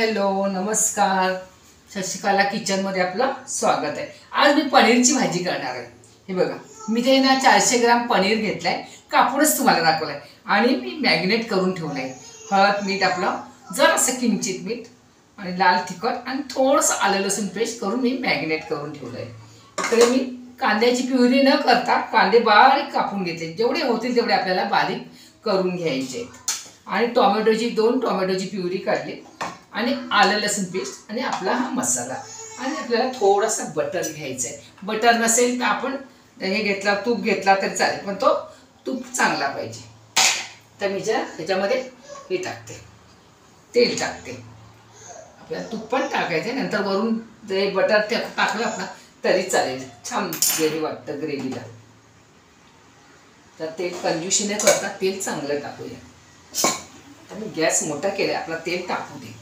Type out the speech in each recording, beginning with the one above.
Hello नमस्कार. शशिकला किचनमध्ये आपलं स्वागत आहे. आज मी पनीरची भाजी करणार आहे. हे बघा, मी ते ना 400 ग्राम पनीर घेतलंय, कापूनच तुम्हाला दाखवलंय आणि मी मॅग्नेट करून ठेवलंय. हळद मीठ आपलं जरासं किंचित मीठ आणि लाल तिखट आणि थोडंसं आलं लसूण पेस्ट करून मी मॅग्नेट करून ठेवलंय. इकडे मी कांद्याची प्युरी न करता कांदे बारीक कापून घेतले, जेवढे होतील तेवढे आपल्याला बारीक करून घ्यायचे. आणि दोन टोमॅटोची प्युरी काढली आणि आलं लसूण पेस्ट आणि आपला हा मसाला आणि आपल्याला थोडासा बटर घ्यायचं आहे. बटर नसेल तर आपण हे घेतला, तूप घेतला तरी चालेल, पण तो तूप चांगला पाहिजे. तर मी ह्याच्यामध्ये हे टाकते, तेल टाकते. आपल्याला तूप पण टाकायचं, नंतर वरून जे बटर टाकलं ना तरी चालेल. छान ग्रेव्ही वाटतं ग्रेव्हीला. तर तेल कंजूशी न करता तेल चांगलं टाकूया. आणि गॅस मोठा केला, आपला तेल टाकू दे.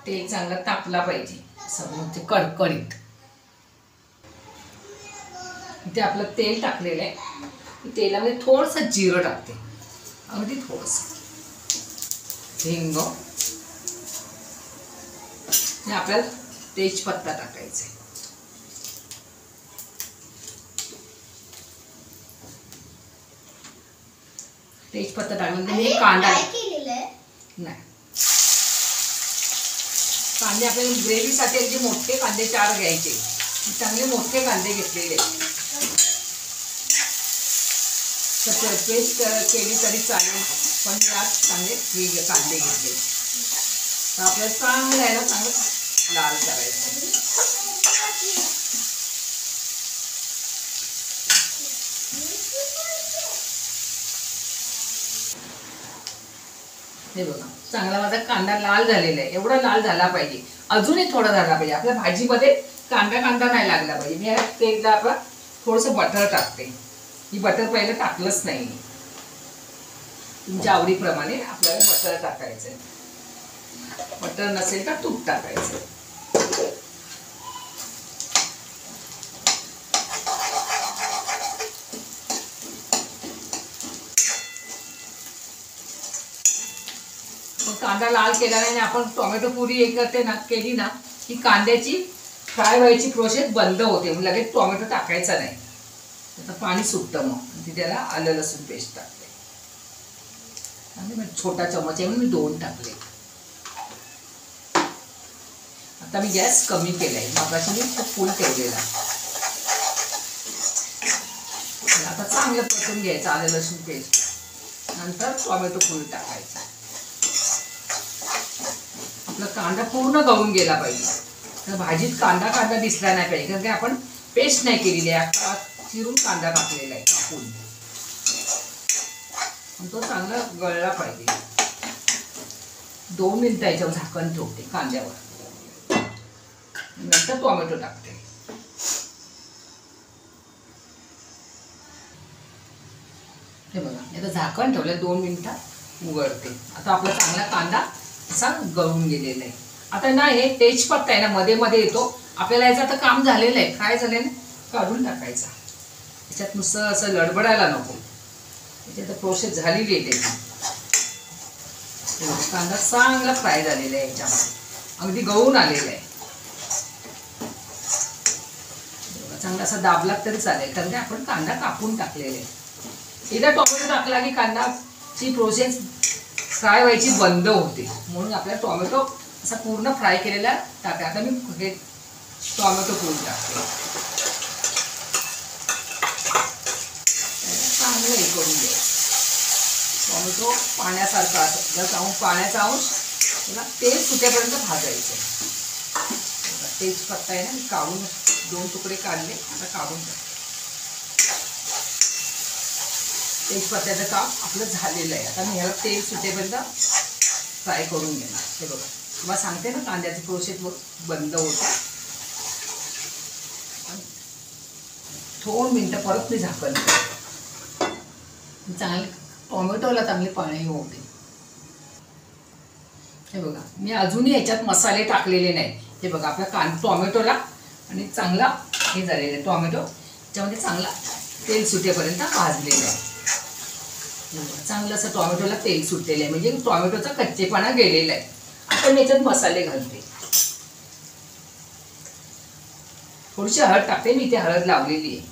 तेल चांगला तापला पाहिजे, असं ते कडकडीत. इथे आपलं तेल टाकलेलं आहे. तेलामध्ये थोडंसं जिरं टाकते, अगदी थोडंसं हिंग आणि आपल्याला तेजपत्ता टाकायचा आहे. तेजपत्ता टाकल्यानंतर मी कांदा नाही, कांदे आपल्याला ग्रेव्हीसाठी अगदी मोठे कांदे 4 घ्यायचे. चांगले मोठे कांदे घेतलेले. तर पेस्ट केली तरी चालेल, पण यात चांगले हे कांदे घेतले. तर आपल्याला चांगलं आहे ना, चांगलं लाल करायचं. हे बघा, चांगला माझा कांदा लाल झालेला आहे. एवढा लाल झाला पाहिजे, अजूनही थोडा झाला पाहिजे. आपल्या भाजीमध्ये कांदा नाही लागला पाहिजे. मी तेलला आपण थोडंसं बटर टाकते. ही बटर पहिलं टाकलंच नाही, तुमच्या आवडीप्रमाणे आपल्याला बटर टाकायचं आहे. बटर नसेल तर तूप टाकायचं. कांदा लाल केला नाही, आपण टोमॅटो प्युरी करते ना, केली ना की कांद्याची फ्राय व्हायची प्रोसेस बंद होते. मग लगेच टोमॅटो टाकायचा नाही, आता पाणी सुटतं. मग त्याला आलं लसूण पेस्ट टाकते आणि छोटा चमच आहे म्हणून मी 2 टाकले. आता मी गॅस कमी केलाय, मगाशी मी फुल ठेवलेला. आता चांगलं परतून घ्यायचं आलं लसूण पेस्ट, नंतर टोमॅटो प्युरी टाकायचा. आपला कांदा पूर्ण गळून गेला पाहिजे. तर भाजीत कांदा दिसला नाही पाहिजे, कारण की आपण पेस्ट नाही केलेली आहे, आता चिरून कांदा टाकलेला आहे कापून. तो चांगला गळला पाहिजे. 2 मिनिटं याच्यावर झाकण ठेवते कांद्यावर, नंतर टोमॅटो टाकते. हे बघा, आता झाकण ठेवलं, 2 मिनिटात उघडते. आता आपला चांगला कांदा असा गळून गेलेला आहे. आता ना हे तेजपत्ता आहे ना, मध्ये मध्ये येतो. आपल्याला याचं आता काम झालेलं आहे, फ्राय झालेलं, काढून टाकायचा. त्याच्यात नुसतं असं लडबडायला नको, त्याच्यात प्रोसेस झालेली आहे त्याची. कांदा चांगला फ्राय झालेला आहे, याच्यामध्ये अगदी गळून आलेला आहे. चांगला असा दाबला तरी चालेल, कारण की आपण कांदा कापून टाकलेला आहे. एकदा टोमॅटो टाकला की कांदाची प्रोसेस फ्राय व्हायची बंद होते, म्हणून आपल्याला टोमॅटो असा पूर्ण फ्राय केलेला टाकते. आता मी हे टोमॅटो पूर्ण टाकते, चांगलं हे करून घ्यायचं. टोमॅटो पाण्यासारखा असं पाण्याचा अंश त्याला तेल सुटेपर्यंत भाजायचं. तेजपत्ता आहे ना, काढून 2 तुकडे काढले, आता काढून टाकते. तेजपत्त्याचं काम आपलं झालेलं आहे. आता मी ह्याला तेल सुटेपर्यंत फ्राय करून घेणार. हे बघा, तुम्हाला सांगते ना, कांद्याची प्रोसेस बंद होते. 2 मिनिटं परत मी झाकण चांगले टोमॅटोला चांगले पाणी होते. हे बघा, मी अजूनही ह्याच्यात मसाले टाकलेले नाही. हे बघा, आपला टोमॅटोला आणि चांगला हे झालेलं टोमॅटो त्याच्यामध्ये चांगला तेल सुटेपर्यंत भाजलेलं आहे. चांगलं असं टोमॅटोला तेल सुटलेलं आहे, म्हणजे टोमॅटोचा कच्चेपणा गेलेला आहे. आपण याच्यात मसाले घालते. थोडीशी हळद टाकते, मी इथे हळद लावलेली आहे.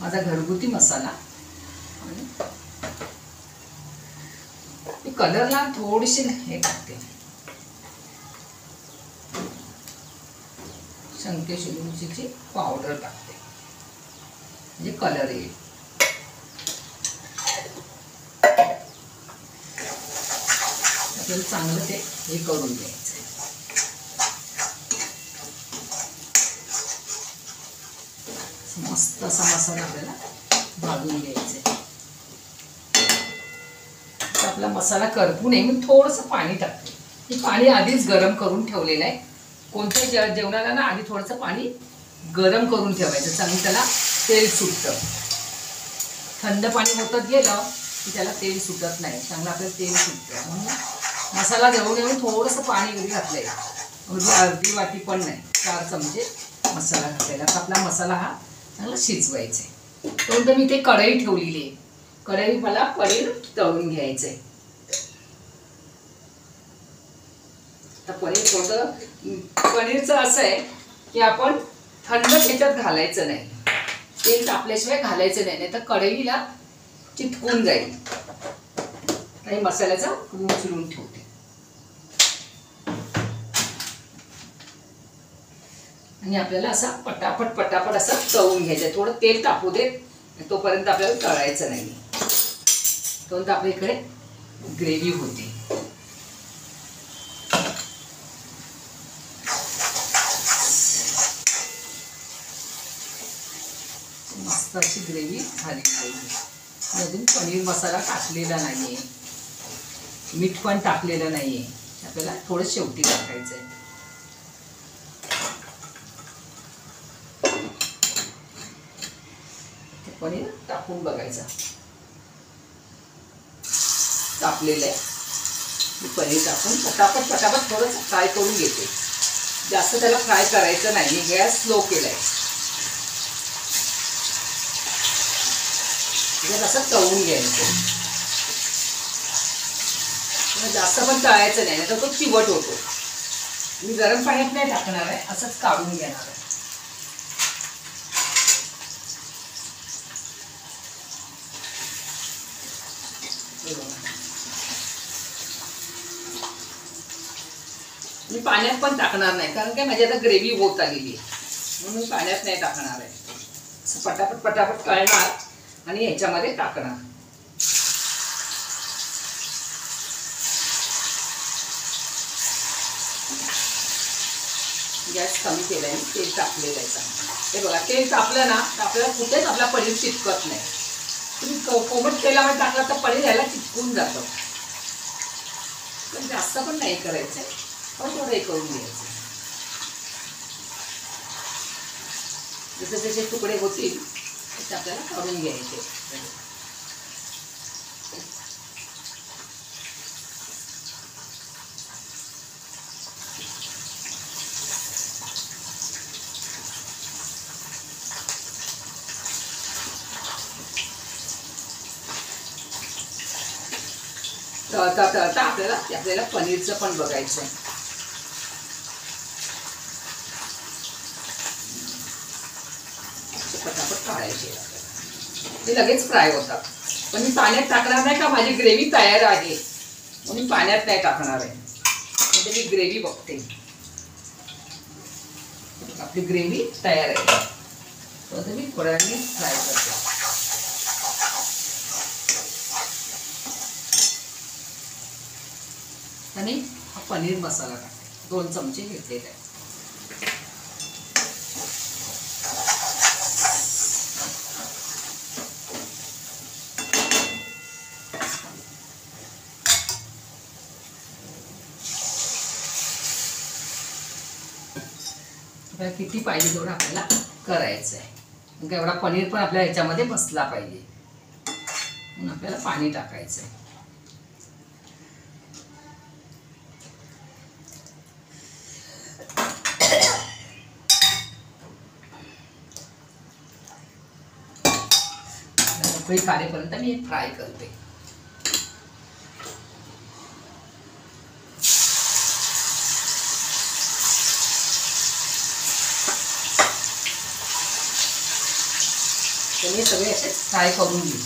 माझा घरगुती मसाला. कलरला थोडीशी हे टाकते, शंकेश्वरी मिरचीची पावडर टाकते, म्हणजे कलर येईल. आपल्याला चांगलं ते हे करून घ्यायचं. मस्त असा मसाला आपल्याला भाजून घ्यायचा. आपला मसाला करपू नये म्हणून थोडंसं पाणी टाकते. हे पाणी आधीच गरम करून ठेवलेलं आहे. कोणत्याही जेवणाला ना आधी थोडंसं पाणी गरम करून ठेवायचं, चांगलं त्याला तेल सुटतं. थंड पाणी होतच गेलं की त्याला तेल सुटत नाही, चांगलं आपल्याला तेल सुटतं. म्हणून मसाला जवळ येऊन थोडंसं पाणी घरी घातलं आहे, म्हणजे अर्धी वाटी पण नाही, 4 चमचे मसाला घातलेला. तर आपला मसाला हा चांगला शिजवायचा आहे. तोपर्यंत मी ते कढई ठेवलेली आहे. कढई मला पनीर तळून घ्यायचं आहे. तर पनीर थोडं पनीरचं असं आहे की आपण थंड ह्याच्यात घालायचं नाही, तेल तापल्याशिवाय घालायचं नाही, नाही तर कढईला चिटकून जाईल. आणि मसाल्याचा उचलून ठेवते. आणि आपल्याला असा पटापट पटापट असं तळून घ्यायचं. थोडं तेल तापू देत, तोपर्यंत आपल्याला तळायचं नाही, तोपर्यंत आपल्या इकडे ग्रेव्ही होते. मस्त अशी ग्रेव्ही झाली पाहिजे. अजून पनीर मसाला टाकलेला नाहीये, मीठ पण टाकलेलं नाहीये, आपल्याला थोडं शेवटी टाकायचं आहे. पनीर टाकून बघायचं, तापलेलं आहे. पनीर टाकून पटापट पटापट थोडंसं फ्राय करून घेते. जास्त त्याला फ्राय करायचं नाही, गॅस स्लो केलाय. असं तळून घ्यायचं, जास्त पण तळायचं नाही, तर तो चिवट होतो. मी गरम पाण्यात नाही टाकणार आहे, असंच काढून घेणार आहे. मी पाण्यात पण टाकणार नाही, कारण काय माझी आता ग्रेव्ही होत आलेली आहे, म्हणून मी पाण्यात नाही टाकणार आहे. असं पटापट पटापट तळणार आणि ह्याच्यामध्ये टाकणार. गॅस कमी केलाय, तेल तापलेलं आहे चांगलं. हे बघा, तेल तापलं ना तर आपल्याला कुठेच आपला पनीर चिटकत नाही. तुम्ही कोमट तेलामध्ये टाकला तर पनीर ह्याला चिटकून जातं. पण जास्त पण नाही करायचं, पण थोडं हे करून घ्यायचं. जसे जसे तुकडे होतील तसे आपल्याला काढून घ्यायचे. तळता तळता आपल्याला पनीरचं पण बघायचं आहे. पटापट काढायचे, ते लगेच फ्राय होतात. पण मी पाण्यात टाकणार नाही, का माझी ग्रेव्ही तयार आहे म्हणून मी पाण्यात नाही टाकणार आहे. म्हणजे मी ग्रेव्ही बघते, आपली ग्रेव्ही तयार आहे. तर मी थोड्या वेळाने फ्राय करते. आणि हा पनीर मसाला टाकते, 2 चमचे घेतलेले आहे. आपल्याला किती पाहिजे तेवढं आपल्याला करायचं आहे. मग एवढा पनीर पण आपल्या ह्याच्यामध्ये बसला पाहिजे, म्हणून आपल्याला पाणी टाकायचं आहे. उकळी काढेपर्यंत मी हे फ्राय करते. तर मी सगळे असे फ्राय करून घेते.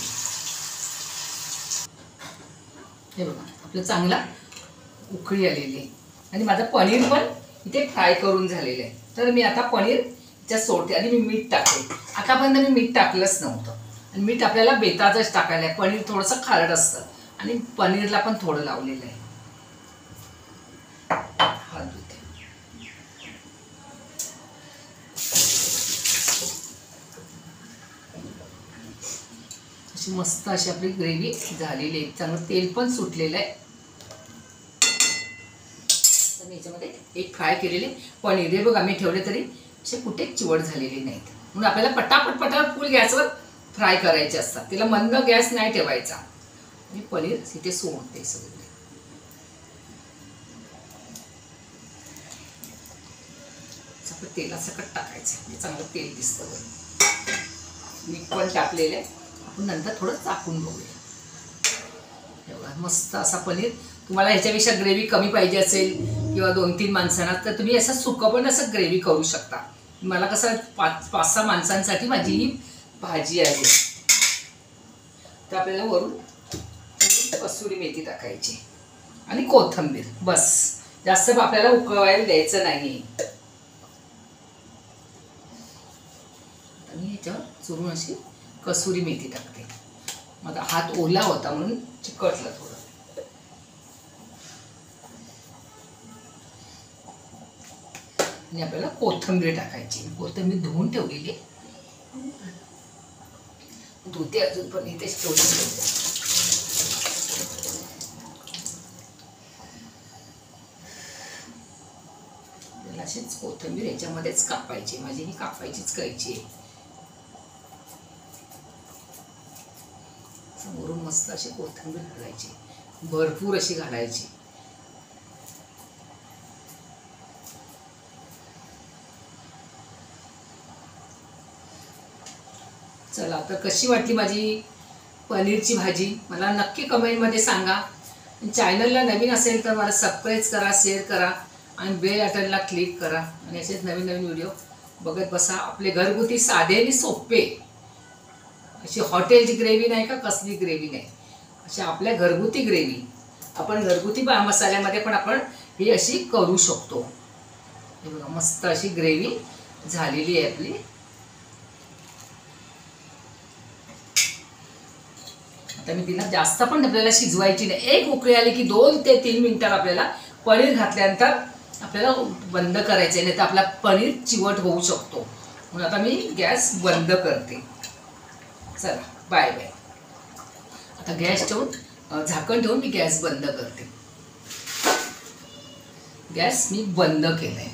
हे बघा आपलं चांगला उकळी आलेली आहे आणि माझं पनीर पण इथे फ्राय करून झालेलं आहे. तर मी आता पनीर त्याच्यात सोडते आणि मी मीठ टाकते. आतापर्यंत मी मीठ टाकलंच नव्हतं आणि मीठ आपल्याला बेताचंच टाकायला आहे. पनीर थोडंसं खारट असतं आणि पनीरला पण थोडं लावलेलं आहे. हात धुते. अशी मस्त अशी आपली ग्रेव्ही झालेली आहे. चांगलं तेल पण सुटलेलं आहे. तर मी याच्यामध्ये एक फ्राय केलेले पनीर हे बघा मी ठेवले तरी असे कुठे चिवट झालेले नाहीत. म्हणून आपल्याला पटापट फुल गॅसवर फ्राय करायचे असतात. तिला मंद गॅस नाही ठेवायचा. मी पनीर इथे सोडते सगळे. तेलासकट टाकायचं म्हणजे चांगलं तेल दिसतं. मीठ पण टाकलेलं आहे. आपण नंतर थोडं चाकून बघूया. एवढा मस्त असा पनीर. तुम्हाला ह्याच्यापेक्षा ग्रेव्ही कमी पाहिजे असेल किंवा 2-3 माणसांना तर तुम्ही असं सुकं पण असं ग्रेव्ही करू शकता. मला कसं 5-6 माणसांसाठी माझी ही भाजी आहे. तर आपल्याला वरून कसुरी मेथी टाकायची आणि कोथिंबीर. बस जास्त आपल्याला उकळवायला द्यायचं नाही. मी ह्याच्यावर चुरून अशी कसुरी मेथी टाकते. माझा हात ओला होता म्हणून चिकटलं थोडं. आणि आपल्याला कोथिंबीर टाकायची. कोथिंबीर धुवून ठेवलेली. धुते अजून पण इथेच ठेवली. अशीच कोथिंबीर याच्यामध्येच कापायची. माझी ही कापायचीच करायची. समोरून मस्त अशी कोथिंबीर घालायची. भरपूर अशी घालायची. चला तर कशी वाटली माझी पनीरची भाजी मला नक्की कमेंटमध्ये सांगा. चॅनलला नवीन असेल तर मला सबस्क्राईब करा, शेअर करा आणि बेल आयकॉनला क्लिक करा आणि असेच नवीन नवीन व्हिडिओ बघत बसा. आपले घरगुती साधे आणि सोपे अशी हॉटेलची ग्रेव्ही नाही का कसली ग्रेव्ही नाही. अशी आपल्या घरगुती ग्रेव्ही आपण घरगुती मसाल्यामध्ये पण आपण ही अशी करू शकतो. हे बघा मस्त अशी ग्रेव्ही झालेली आहे आपली. आता मी तिला जास्त पण आपल्याला शिजवायची नाही. एक उकळी आली की 2 ते 3 मिनिटात आपल्याला पनीर घातल्यानंतर आपल्याला बंद करायचं नाही तर आपला पनीर चिवट होऊ शकतो. म्हणून आता मी गॅस बंद करते. चला बाय बाय. आता गॅस ठेवून झाकण ठेवून मी गॅस बंद करते. गॅस मी बंद केलाय.